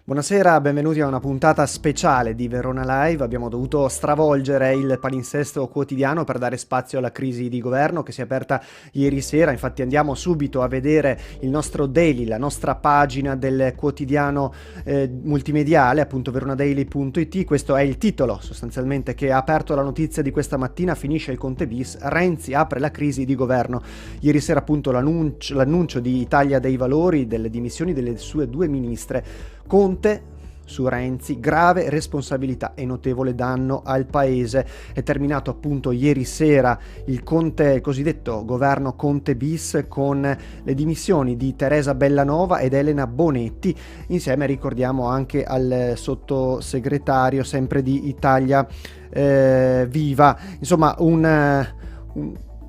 Buonasera, benvenuti a una puntata speciale di Verona Live. Abbiamo dovuto stravolgere il palinsesto quotidiano per dare spazio alla crisi di governo che si è aperta ieri sera. Infatti andiamo subito a vedere il nostro daily, la nostra pagina del quotidiano multimediale, appunto veronadaily.it. Questo è il titolo sostanzialmente che ha aperto la notizia di questa mattina. Finisce il Conte bis, Renzi apre la crisi di governo. Ieri sera appunto l'annuncio di Italia dei Valori delle dimissioni delle sue due ministre. Conte su Renzi, grave responsabilità e notevole danno al paese. È terminato appunto ieri sera il cosiddetto governo Conte bis con le dimissioni di Teresa Bellanova ed Elena Bonetti, insieme ricordiamo anche al sottosegretario sempre di Italia Viva. Insomma un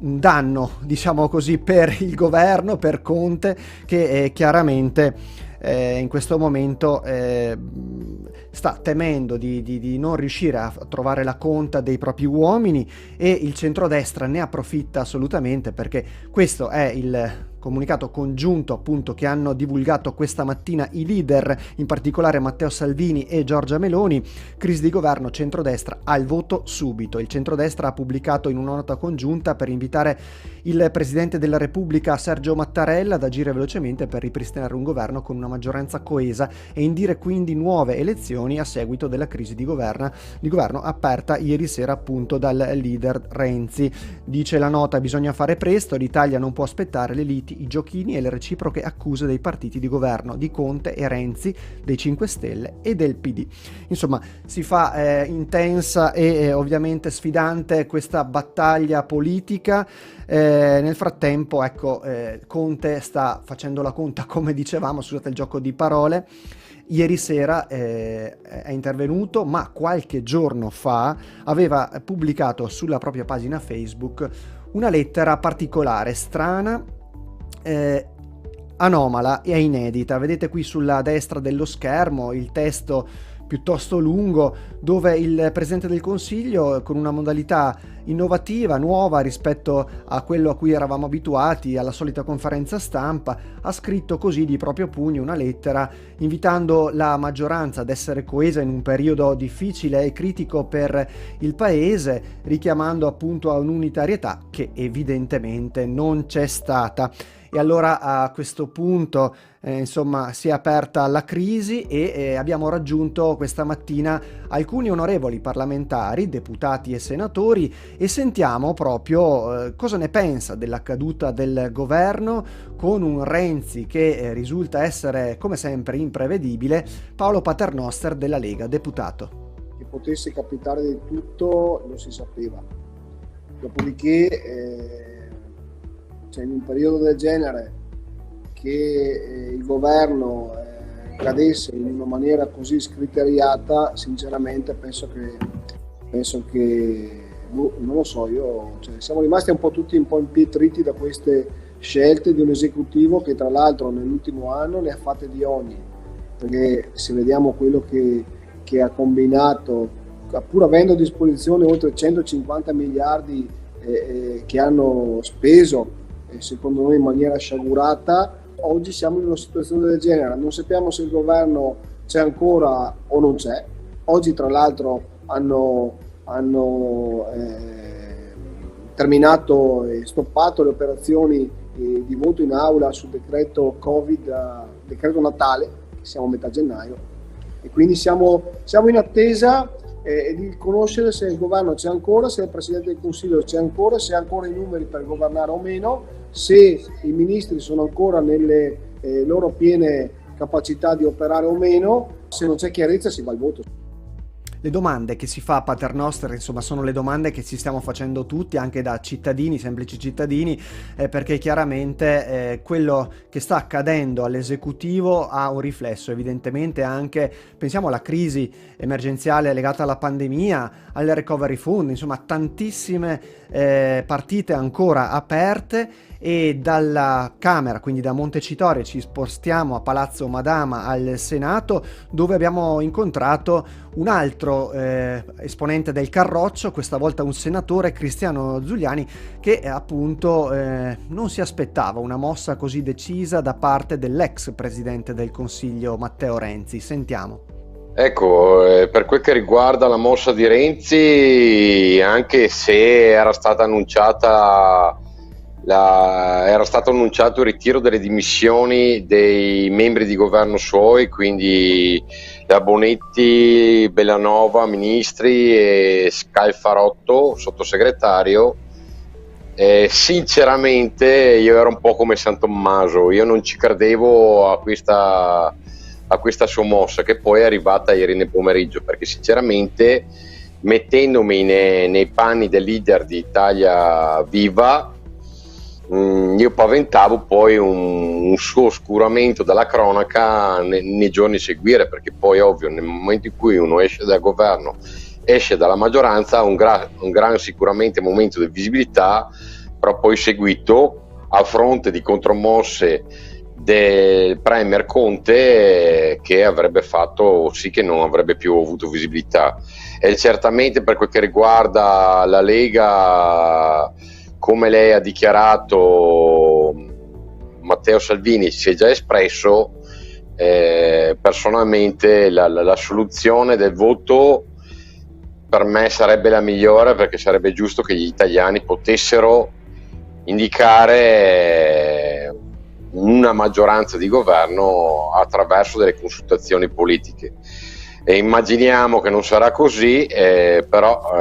danno, diciamo così, per il governo, per Conte, che chiaramente in questo momento sta temendo di non riuscire a trovare la conta dei propri uomini, e il centrodestra ne approfitta assolutamente, perché questo è il comunicato congiunto appunto che hanno divulgato questa mattina i leader, in particolare Matteo Salvini e Giorgia Meloni. Crisi di governo, centrodestra al voto subito. Il centrodestra ha pubblicato in una nota congiunta per invitare il Presidente della Repubblica Sergio Mattarella ad agire velocemente per ripristinare un governo con una maggioranza coesa e indire quindi nuove elezioni a seguito della crisi di governo aperta ieri sera appunto dal leader Renzi. Dice la nota: bisogna fare presto, l'Italia non può aspettare le liti, i giochini e le reciproche accuse dei partiti di governo, di Conte e Renzi, dei 5 Stelle e del PD. Insomma, si fa intensa e ovviamente sfidante questa battaglia politica. Nel frattempo, ecco, Conte sta facendo la conta, come dicevamo, scusate il gioco di parole. Ieri sera è intervenuto, ma qualche giorno fa aveva pubblicato sulla propria pagina Facebook una lettera particolare, strana, anomala e inedita. Vedete qui sulla destra dello schermo il testo piuttosto lungo, dove il Presidente del Consiglio, con una modalità innovativa, nuova rispetto a quello a cui eravamo abituati, alla solita conferenza stampa, ha scritto così di proprio pugno una lettera invitando la maggioranza ad essere coesa in un periodo difficile e critico per il Paese, richiamando appunto a un'unitarietà che evidentemente non c'è stata. E allora a questo punto insomma si è aperta la crisi e abbiamo raggiunto questa mattina alcuni onorevoli parlamentari, deputati e senatori, e sentiamo proprio cosa ne pensa della caduta del governo, con un Renzi che risulta essere come sempre imprevedibile. Paolo Paternoster della Lega, deputato. Che potesse capitare di tutto non si sapeva, dopodiché cioè in un periodo del genere che il governo cadesse in una maniera così scriteriata, sinceramente penso che non lo so, siamo rimasti un po' tutti un po' impietriti da queste scelte di un esecutivo che tra l'altro nell'ultimo anno ne ha fatte di ogni, perché se vediamo quello che ha combinato, pur avendo a disposizione oltre 150 miliardi che hanno speso, secondo noi in maniera sciagurata, oggi siamo in una situazione del genere. Non sappiamo se il governo c'è ancora o non c'è. Oggi tra l'altro hanno terminato e stoppato le operazioni di voto in aula sul decreto Covid, decreto Natale, siamo a metà gennaio, e quindi siamo in attesa di conoscere se il governo c'è ancora, se il Presidente del Consiglio c'è ancora, se ha ancora i numeri per governare o meno, se i ministri sono ancora nelle loro piene capacità di operare o meno. Se non c'è chiarezza si va al voto. Le domande che si fa Paternoster, insomma, sono le domande che ci stiamo facendo tutti, anche da cittadini, semplici cittadini, perché chiaramente quello che sta accadendo all'esecutivo ha un riflesso evidentemente anche, pensiamo alla crisi emergenziale legata alla pandemia, al recovery fund, insomma tantissime partite ancora aperte. E dalla Camera, quindi da Montecitorio, ci spostiamo a Palazzo Madama al Senato, dove abbiamo incontrato un altro altro esponente del Carroccio, questa volta un senatore, Cristiano Zuliani, che appunto non si aspettava una mossa così decisa da parte dell'ex presidente del Consiglio Matteo Renzi. Sentiamo. Ecco, per quel che riguarda la mossa di Renzi, anche se era stata era stato annunciato il ritiro delle dimissioni dei membri di governo suoi, quindi la Bonetti, Bellanova, ministri, e Scalfarotto, sottosegretario, sinceramente io ero un po' come San Tommaso, io non ci credevo a questa sua mossa, che poi è arrivata ieri nel pomeriggio, perché sinceramente, mettendomi nei panni del leader di Italia Viva, io paventavo poi un suo oscuramento dalla cronaca nei giorni a seguire, perché poi ovvio, nel momento in cui uno esce dal governo, esce dalla maggioranza, un gran sicuramente momento di visibilità, però poi seguito a fronte di contromosse del Premier Conte, che avrebbe fatto sì che non avrebbe più avuto visibilità. E certamente per quel che riguarda la Lega, come lei ha dichiarato, Matteo Salvini si è già espresso. Personalmente la soluzione del voto per me sarebbe la migliore, perché sarebbe giusto che gli italiani potessero indicare una maggioranza di governo attraverso delle consultazioni politiche. E immaginiamo che non sarà così, però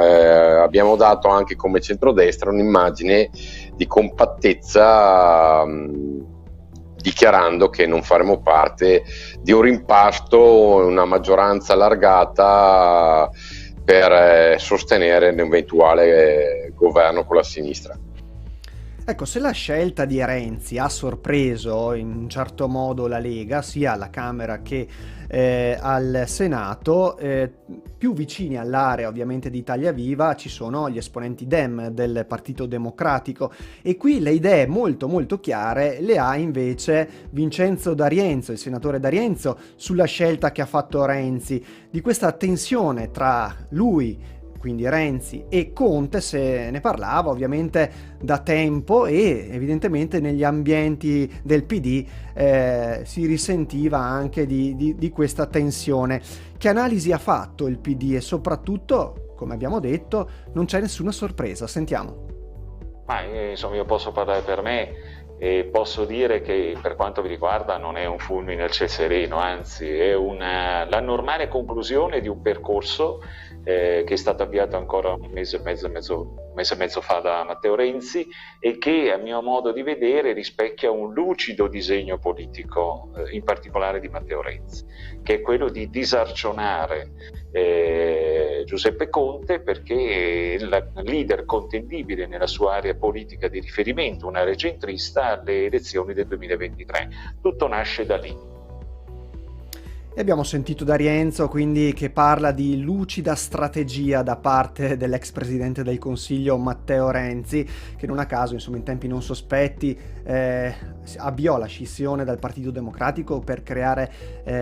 abbiamo dato anche come centrodestra un'immagine di compattezza, dichiarando che non faremo parte di un rimpasto, una maggioranza allargata per sostenere un eventuale governo con la sinistra. Ecco, se la scelta di Renzi ha sorpreso in un certo modo la Lega, sia alla Camera che al Senato, più vicini all'area ovviamente di Italia Viva ci sono gli esponenti Dem del Partito Democratico, e qui le idee molto molto chiare le ha invece Vincenzo D'Arienzo, il senatore D'Arienzo, sulla scelta che ha fatto Renzi, di questa tensione tra lui, quindi Renzi, e Conte. Se ne parlava ovviamente da tempo, e evidentemente negli ambienti del PD si risentiva anche di questa tensione. Che analisi ha fatto il PD e soprattutto, come abbiamo detto, non c'è nessuna sorpresa? Sentiamo. Ma insomma, io posso parlare per me e posso dire che per quanto mi riguarda non è un fulmine al ciel sereno, anzi è la normale conclusione di un percorso che è stato avviato ancora un mese e mezzo fa da Matteo Renzi, e che a mio modo di vedere rispecchia un lucido disegno politico, in particolare di Matteo Renzi, che è quello di disarcionare Giuseppe Conte, perché è il leader contendibile nella sua area politica di riferimento, un'area centrista, alle elezioni del 2023. Tutto nasce da lì. E abbiamo sentito D'Arienzo quindi che parla di lucida strategia da parte dell'ex presidente del Consiglio Matteo Renzi, che non a caso, insomma, in tempi non sospetti avviò la scissione dal Partito Democratico per creare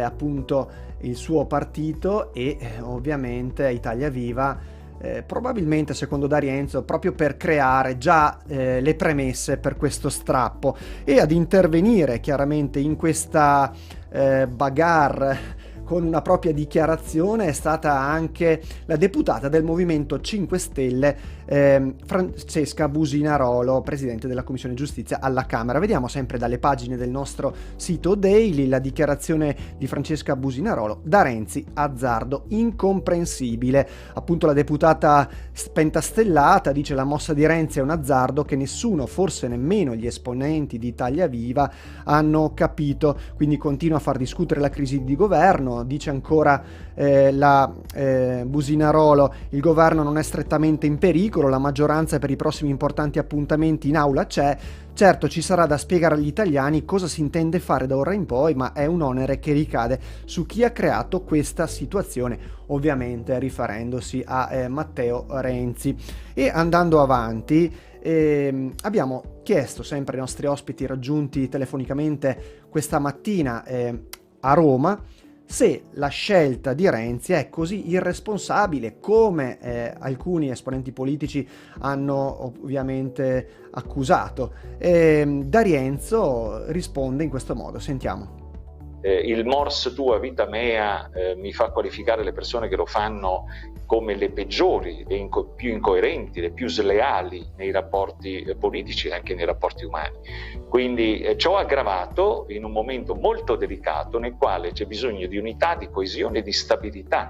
appunto il suo partito, e ovviamente Italia Viva, probabilmente secondo D'Arienzo proprio per creare già le premesse per questo strappo, e ad intervenire chiaramente in questa bagarre con una propria dichiarazione è stata anche la deputata del Movimento 5 Stelle Francesca Businarolo, presidente della Commissione Giustizia alla Camera. Vediamo sempre dalle pagine del nostro sito Daily la dichiarazione di Francesca Businarolo: da Renzi azzardo incomprensibile. Appunto la deputata pentastellata dice: la mossa di Renzi è un azzardo che nessuno, forse nemmeno gli esponenti di Italia Viva, hanno capito. Quindi continua a far discutere la crisi di governo. Dice ancora la Businarolo: il governo non è strettamente in pericolo, la maggioranza per i prossimi importanti appuntamenti in aula c'è. Certo, ci sarà da spiegare agli italiani cosa si intende fare da ora in poi, ma è un onere che ricade su chi ha creato questa situazione, ovviamente riferendosi a Matteo Renzi. E andando avanti, abbiamo chiesto sempre ai nostri ospiti raggiunti telefonicamente questa mattina a Roma se la scelta di Renzi è così irresponsabile come alcuni esponenti politici hanno ovviamente accusato. D'Arienzo risponde in questo modo, sentiamo. Il mors tua vita mea mi fa qualificare le persone che lo fanno come le peggiori, le più incoerenti, le più sleali nei rapporti politici e anche nei rapporti umani. Quindi ciò aggravato in un momento molto delicato nel quale c'è bisogno di unità, di coesione, di stabilità.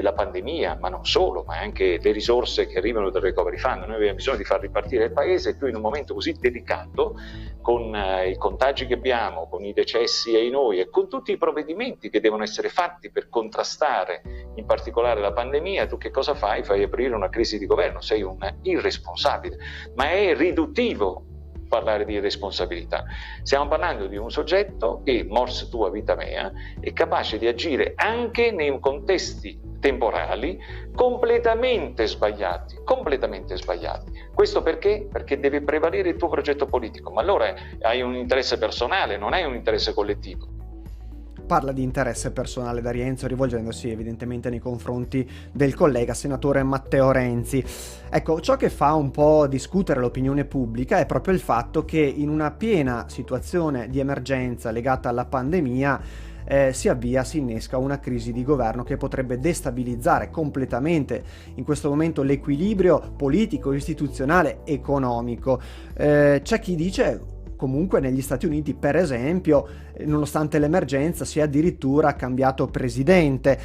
La pandemia, ma non solo, ma anche le risorse che arrivano dal Recovery Fund. Noi abbiamo bisogno di far ripartire il paese, e più in un momento così delicato, con i contagi che abbiamo, con i decessi ai noi e con tutti i provvedimenti che devono essere fatti per contrastare in particolare la pandemia. Tu che cosa fai? Fai aprire una crisi di governo, sei un irresponsabile, ma è riduttivo parlare di responsabilità. Stiamo parlando di un soggetto che, mors tua vita mea, è capace di agire anche nei contesti temporali completamente sbagliati. Questo perché? Perché deve prevalere il tuo progetto politico, ma allora hai un interesse personale, non hai un interesse collettivo. Parla di interesse personale D'Arienzo, rivolgendosi evidentemente nei confronti del collega senatore Matteo Renzi. Ecco, ciò che fa un po' discutere l'opinione pubblica è proprio il fatto che in una piena situazione di emergenza legata alla pandemia si innesca una crisi di governo che potrebbe destabilizzare completamente in questo momento l'equilibrio politico, istituzionale, economico. C'è chi dice comunque negli Stati Uniti, per esempio, nonostante l'emergenza, si è addirittura cambiato presidente.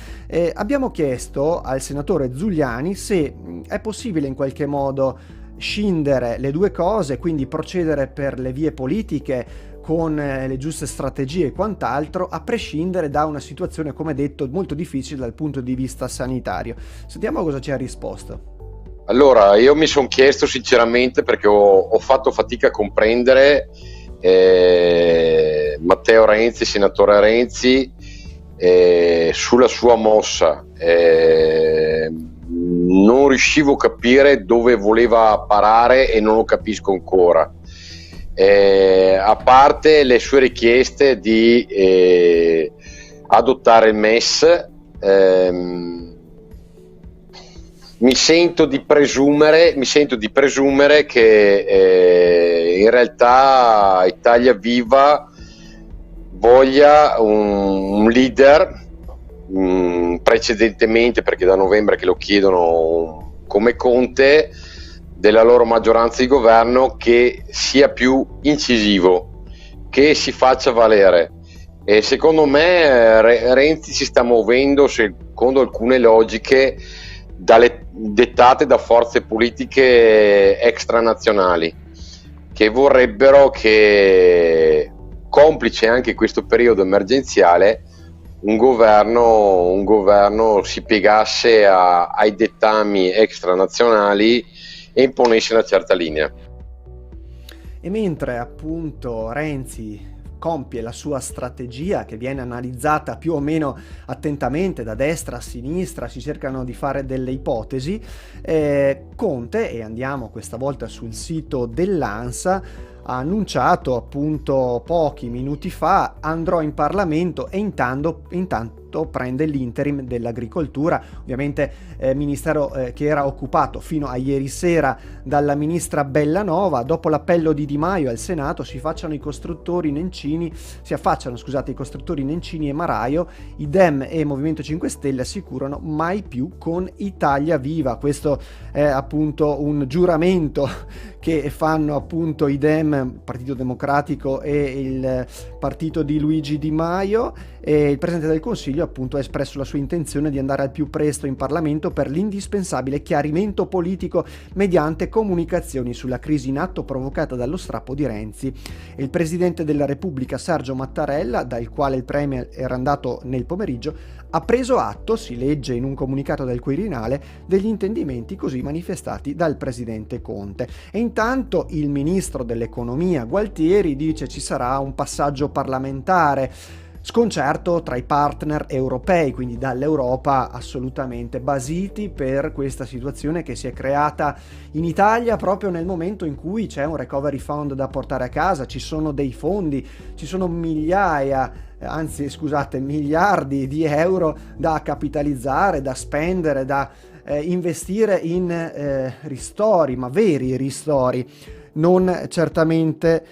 Abbiamo chiesto al senatore Zuliani se è possibile in qualche modo scindere le due cose, quindi procedere per le vie politiche con le giuste strategie e quant'altro, a prescindere da una situazione, come detto, molto difficile dal punto di vista sanitario. Sentiamo cosa ci ha risposto. Allora, io mi sono chiesto sinceramente, perché ho fatto fatica a comprendere Matteo Renzi, senatore Renzi, sulla sua mossa. Non riuscivo a capire dove voleva parare e non lo capisco ancora. A parte le sue richieste di adottare il MES, mi sento di presumere che in realtà Italia Viva voglia un leader, precedentemente, perché da novembre che lo chiedono, come Conte, della loro maggioranza di governo, che sia più incisivo, che si faccia valere. E secondo me Renzi si sta muovendo secondo alcune logiche dettate da forze politiche extranazionali, che vorrebbero che, complice anche questo periodo emergenziale, un governo si piegasse ai dettami extranazionali e imponesse una certa linea. E mentre appunto Renzi compie la sua strategia, che viene analizzata più o meno attentamente da destra a sinistra, si cercano di fare delle ipotesi, Conte, e andiamo questa volta sul sito dell'ANSA, ha annunciato appunto pochi minuti fa: andrò in Parlamento e intanto prende l'interim dell'agricoltura, ovviamente ministero che era occupato fino a ieri sera dalla ministra Bellanova. Dopo l'appello di Di Maio al Senato si affacciano i costruttori Nencini e Maraio. I Dem e Movimento 5 Stelle assicurano mai più con Italia Viva. Questo è appunto un giuramento che fanno appunto i Dem, Partito Democratico, e il partito di Luigi Di Maio. E il Presidente del Consiglio appunto ha espresso la sua intenzione di andare al più presto in Parlamento per l'indispensabile chiarimento politico mediante comunicazioni sulla crisi in atto provocata dallo strappo di Renzi. Il Presidente della Repubblica Sergio Mattarella, dal quale il Premier era andato nel pomeriggio, ha preso atto, si legge in un comunicato del Quirinale, degli intendimenti così manifestati dal Presidente Conte. E intanto il Ministro dell'Economia Gualtieri dice ci sarà un passaggio parlamentare. Sconcerto tra i partner europei, quindi dall'Europa, assolutamente basiti per questa situazione che si è creata in Italia proprio nel momento in cui c'è un recovery fund da portare a casa, ci sono dei fondi, ci sono migliaia anzi scusate, miliardi di euro da capitalizzare, da spendere, da investire in ristori, ma veri ristori, non certamente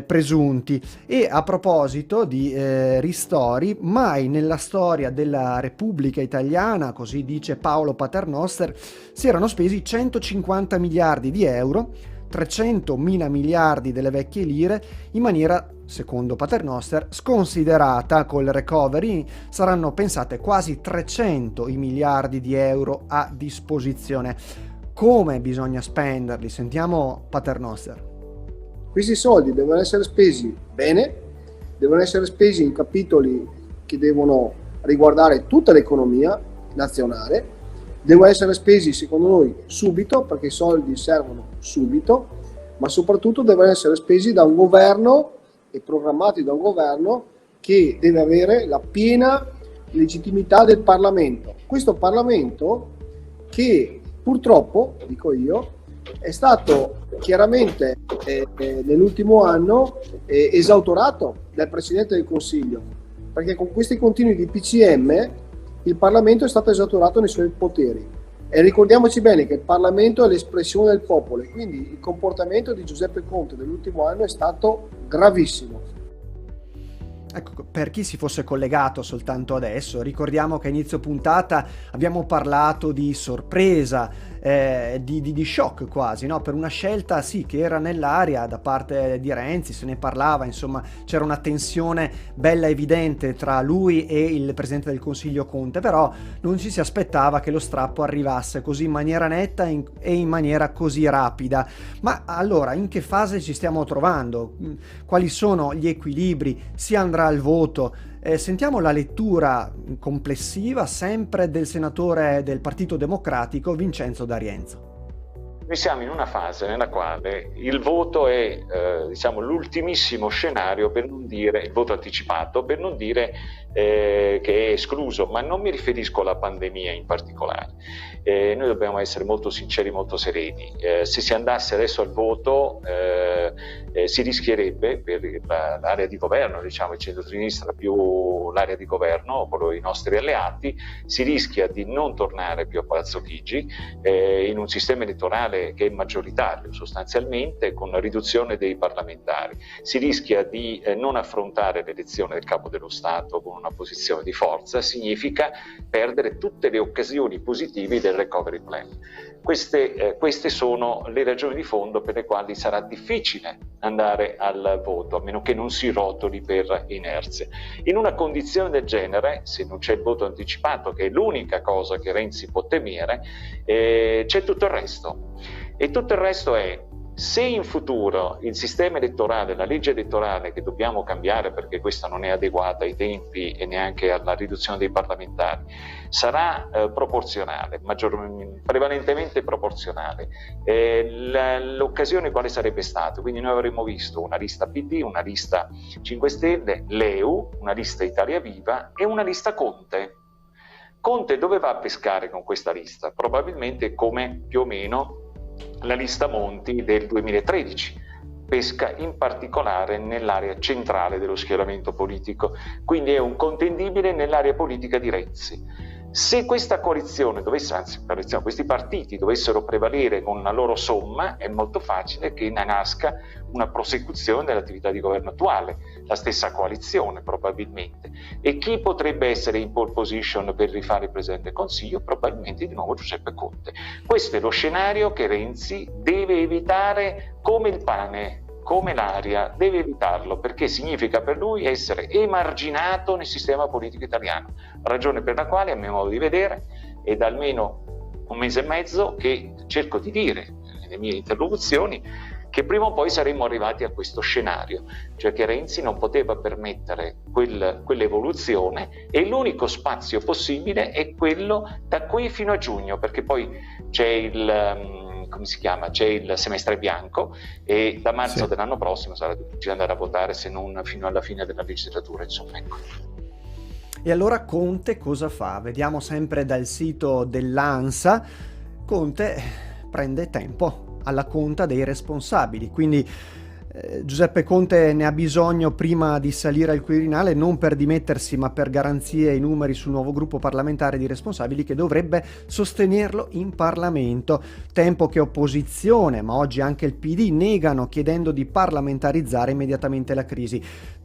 presunti. E a proposito di ristori, mai nella storia della Repubblica Italiana, così dice Paolo Paternoster, si erano spesi 150 miliardi di euro, 300.000 miliardi delle vecchie lire, in maniera, secondo Paternoster, sconsiderata. Col recovery saranno pensate quasi 300 i miliardi di euro a disposizione. Come bisogna spenderli? Sentiamo Paternoster. Questi soldi devono essere spesi bene, devono essere spesi in capitoli che devono riguardare tutta l'economia nazionale, devono essere spesi secondo noi subito, perché i soldi servono subito, ma soprattutto devono essere spesi da un governo e programmati da un governo che deve avere la piena legittimità del Parlamento. Questo Parlamento che purtroppo, dico io, è stato chiaramente nell'ultimo anno esautorato dal Presidente del Consiglio, perché con questi continui di PCM il Parlamento è stato esautorato nei suoi poteri. E ricordiamoci bene che il Parlamento è l'espressione del popolo, e quindi il comportamento di Giuseppe Conte nell'ultimo anno è stato gravissimo. Ecco, per chi si fosse collegato soltanto adesso, ricordiamo che a inizio puntata abbiamo parlato di sorpresa, di shock quasi, no? Per una scelta sì che era nell'aria da parte di Renzi, se ne parlava, insomma c'era una tensione bella evidente tra lui e il Presidente del Consiglio Conte, però non ci si aspettava che lo strappo arrivasse così in maniera netta e in maniera così rapida. Ma allora, in che fase ci stiamo trovando? Quali sono gli equilibri? Si andrà al voto? Sentiamo la lettura complessiva sempre del senatore del Partito Democratico Vincenzo D'Arienzo. Noi siamo in una fase nella quale il voto è l'ultimissimo scenario, per non dire il voto anticipato, per non dire che è escluso, ma non mi riferisco alla pandemia in particolare. Noi dobbiamo essere molto sinceri, molto sereni. Se si andasse adesso al voto si rischierebbe per l'area di governo, diciamo il centro-sinistra più l'area di governo, i nostri alleati, si rischia di non tornare più a Palazzo Chigi in un sistema elettorale che è maggioritario sostanzialmente, con la riduzione dei parlamentari. Si rischia di non affrontare l'elezione del capo dello Stato con una posizione di forza, significa perdere tutte le occasioni positive del recovery plan. Queste sono le ragioni di fondo per le quali sarà difficile andare al voto, a meno che non si rotoli per inerzia. In una condizione del genere, se non c'è il voto anticipato, che è l'unica cosa che Renzi può temere, c'è tutto il resto. E tutto il resto è: se in futuro il sistema elettorale, la legge elettorale che dobbiamo cambiare perché questa non è adeguata ai tempi e neanche alla riduzione dei parlamentari, sarà proporzionale, prevalentemente proporzionale, l'occasione quale sarebbe stata? Quindi noi avremmo visto una lista PD, una lista 5 Stelle, l'EU, una lista Italia Viva e una lista Conte. Conte dove va a pescare con questa lista? Probabilmente come più o meno la lista Monti del 2013, pesca in particolare nell'area centrale dello schieramento politico, quindi è un contendibile nell'area politica di Renzi. Se questa coalizione questi partiti dovessero prevalere con la loro somma, è molto facile che ne nasca una prosecuzione dell'attività di governo attuale, la stessa coalizione probabilmente. E chi potrebbe essere in pole position per rifare il Presidente del Consiglio? Probabilmente di nuovo Giuseppe Conte. Questo è lo scenario che Renzi deve evitare come il pane, come l'aria, deve evitarlo, perché significa per lui essere emarginato nel sistema politico italiano, ragione per la quale, a mio modo di vedere, è da almeno un mese e mezzo che cerco di dire nelle mie interlocuzioni che prima o poi saremmo arrivati a questo scenario, cioè che Renzi non poteva permettere quell'evoluzione e l'unico spazio possibile è quello da qui fino a giugno, perché poi c'è c'è il semestre bianco e da marzo dell'anno prossimo sarà difficile andare a votare, se non fino alla fine della legislatura, insomma, ecco. E allora Conte cosa fa? Vediamo sempre dal sito dell'ANSA. Conte prende tempo alla conta dei responsabili, quindi Giuseppe Conte ne ha bisogno prima di salire al Quirinale, non per dimettersi ma per garanzie e numeri sul nuovo gruppo parlamentare di responsabili che dovrebbe sostenerlo in Parlamento. Tempo che opposizione, ma oggi anche il PD, negano chiedendo di parlamentarizzare immediatamente la crisi.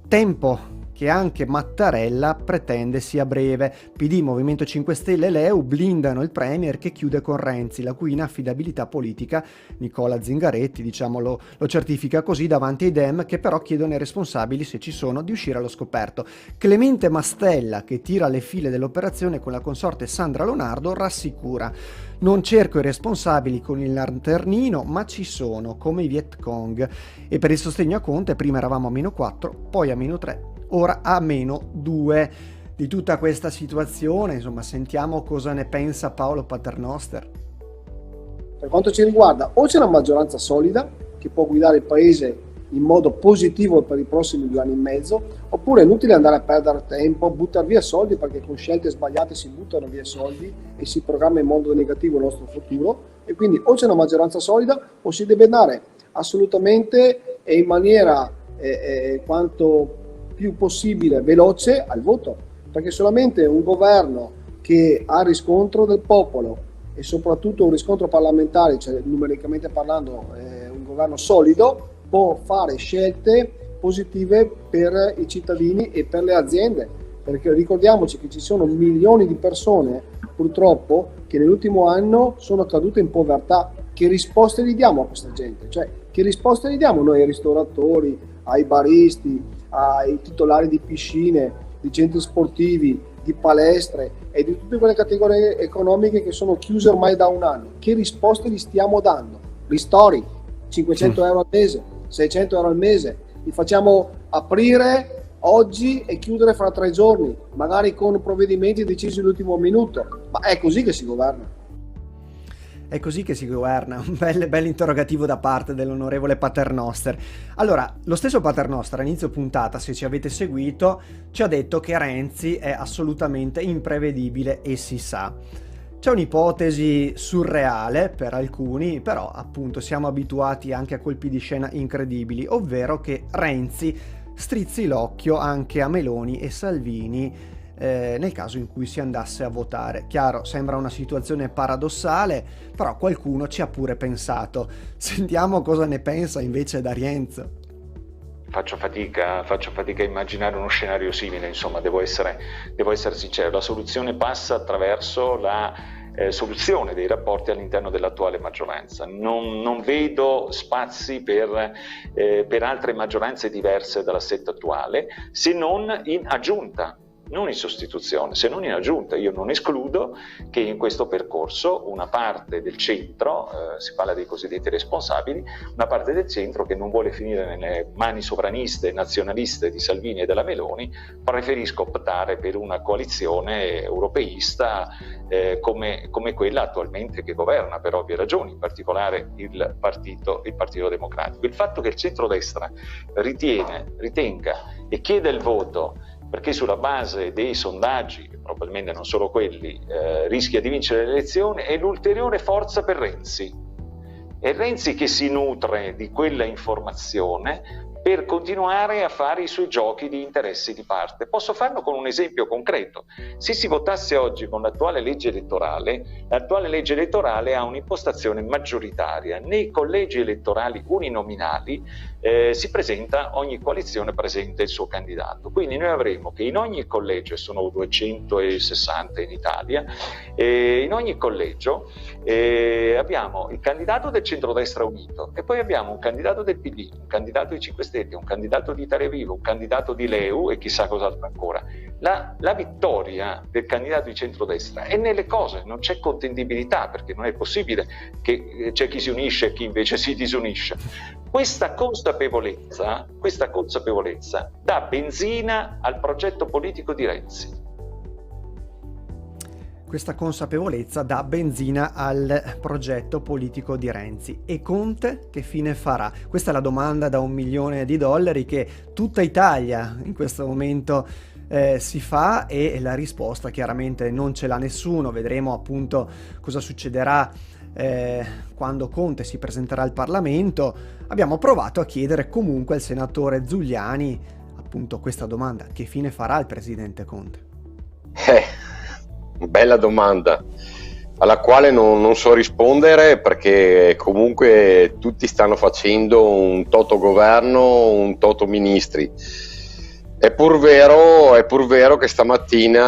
Tempo che anche Mattarella pretende sia breve. PD, Movimento 5 Stelle e Leu blindano il Premier che chiude con Renzi, la cui inaffidabilità politica, Nicola Zingaretti, lo certifica così davanti ai Dem, che però chiedono ai responsabili, se ci sono, di uscire allo scoperto. Clemente Mastella, che tira le file dell'operazione con la consorte Sandra Lonardo, rassicura: non cerco i responsabili con il lanternino, ma ci sono, come i Viet Cong. E per il sostegno a Conte, prima eravamo a -4, poi a -3, ora a -2. Di tutta questa situazione, insomma, sentiamo cosa ne pensa Paolo Paternoster. Per quanto ci riguarda, o c'è una maggioranza solida che può guidare il paese in modo positivo per i prossimi 2 anni e mezzo, oppure è inutile andare a perdere tempo, buttare via soldi, perché con scelte sbagliate si buttano via soldi e si programma in modo negativo il nostro futuro. E quindi o c'è una maggioranza solida o si deve andare assolutamente e in maniera quanto più possibile veloce al voto, perché solamente un governo che ha riscontro del popolo e soprattutto un riscontro parlamentare, cioè numericamente parlando un governo solido, può fare scelte positive per i cittadini e per le aziende, perché ricordiamoci che ci sono milioni di persone purtroppo che nell'ultimo anno sono cadute in povertà. Che risposte gli diamo a questa gente? Cioè, che risposte gli diamo noi ai ristoratori, ai baristi, ai titolari di piscine, di centri sportivi, di palestre e di tutte quelle categorie economiche che sono chiuse ormai da un anno? Che risposte gli stiamo dando? Ristori, 500 euro al mese, 600 euro al mese, li facciamo aprire oggi e chiudere fra 3 giorni, magari con provvedimenti decisi all'ultimo minuto. Ma è così che si governa? È così che si governa? Un bel interrogativo da parte dell'onorevole Paternoster. Allora, lo stesso Paternoster a inizio puntata, se ci avete seguito, ci ha detto che Renzi è assolutamente imprevedibile e si sa. C'è un'ipotesi surreale per alcuni, però appunto siamo abituati anche a colpi di scena incredibili, ovvero che Renzi strizzi l'occhio anche a Meloni e Salvini nel caso in cui si andasse a votare. Chiaro, sembra una situazione paradossale, però qualcuno ci ha pure pensato. Sentiamo cosa ne pensa invece D'Arienzo. Faccio fatica a immaginare uno scenario simile, insomma, devo essere sincero. La soluzione passa attraverso la soluzione dei rapporti all'interno dell'attuale maggioranza. Non vedo spazi per altre maggioranze diverse dall'assetto attuale, se non in aggiunta, non in sostituzione, se non in aggiunta. Io non escludo che in questo percorso una parte del centro, si parla dei cosiddetti responsabili, una parte del centro che non vuole finire nelle mani sovraniste e nazionaliste di Salvini e della Meloni, preferisco optare per una coalizione europeista come quella attualmente che governa, per ovvie ragioni, in particolare il Partito Democratico. Il fatto che il centrodestra ritenga e chieda il voto perché sulla base dei sondaggi, probabilmente non solo quelli, rischia di vincere le elezioni, è l'ulteriore forza per Renzi. È Renzi che si nutre di quella informazione per continuare a fare i suoi giochi di interessi di parte. Posso farlo con un esempio concreto. Se si votasse oggi con l'attuale legge elettorale ha un'impostazione maggioritaria. Nei collegi elettorali uninominali ogni coalizione presenta il suo candidato. Quindi noi avremo che in ogni collegio, sono 260 in Italia, in ogni collegio abbiamo il candidato del centrodestra unito e poi abbiamo un candidato del PD, un candidato di 5 Stelle, un candidato di Italia Viva, un candidato di Leu e chissà cos'altro ancora. La vittoria del candidato di centrodestra è nelle cose, non c'è contendibilità, perché non è possibile che c'è chi si unisce e chi invece si disunisce. Questa consapevolezza dà benzina al progetto politico di Renzi. Questa consapevolezza dà benzina al progetto politico di Renzi. E Conte che fine farà? Questa è la domanda da $1 milione che tutta Italia in questo momento si fa, e la risposta chiaramente non ce l'ha nessuno. Vedremo appunto cosa succederà quando Conte si presenterà al Parlamento, abbiamo provato a chiedere comunque al senatore Zuliani appunto questa domanda: che fine farà il presidente Conte? Bella domanda, alla quale non so rispondere, perché comunque tutti stanno facendo un toto governo, un toto ministri. È pur vero che stamattina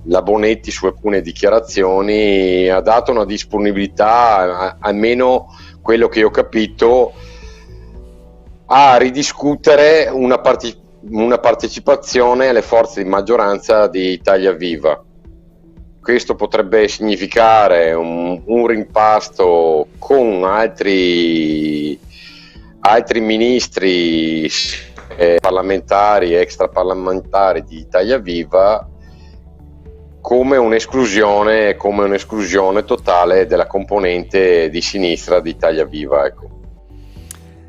la Bonetti, su alcune dichiarazioni, ha dato una disponibilità, almeno quello che ho capito, a ridiscutere una partecipazione alle forze di maggioranza di Italia Viva. Questo potrebbe significare un rimpasto con altri ministri parlamentari e extraparlamentari di Italia Viva, come un'esclusione totale della componente di sinistra di Italia Viva, ecco.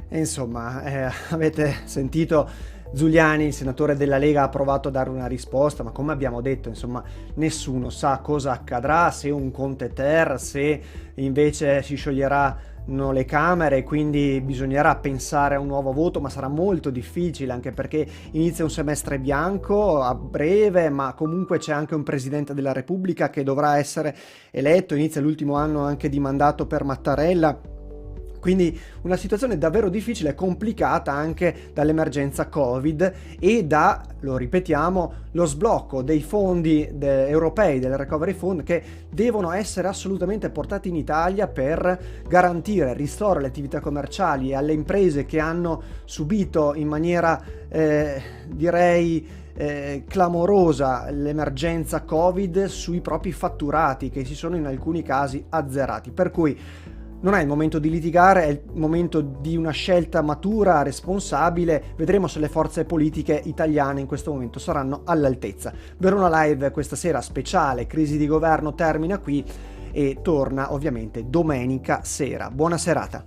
Insomma, avete sentito Zuliani, il senatore della Lega, ha provato a dare una risposta, ma come abbiamo detto, insomma, nessuno sa cosa accadrà, se un Conte Ter, se invece si scioglieranno le Camere, quindi bisognerà pensare a un nuovo voto, ma sarà molto difficile, anche perché inizia un semestre bianco a breve, ma comunque c'è anche un Presidente della Repubblica che dovrà essere eletto, inizia l'ultimo anno anche di mandato per Mattarella. Quindi una situazione davvero difficile, complicata anche dall'emergenza Covid e lo ripetiamo, lo sblocco dei fondi europei, del Recovery Fund, che devono essere assolutamente portati in Italia per garantire ristoro alle attività commerciali e alle imprese che hanno subito in maniera, clamorosa l'emergenza Covid sui propri fatturati, che si sono in alcuni casi azzerati. Per cui non è il momento di litigare, è il momento di una scelta matura, responsabile. Vedremo se le forze politiche italiane in questo momento saranno all'altezza. Verona Live questa sera speciale crisi di governo termina qui e torna ovviamente domenica sera. Buona serata.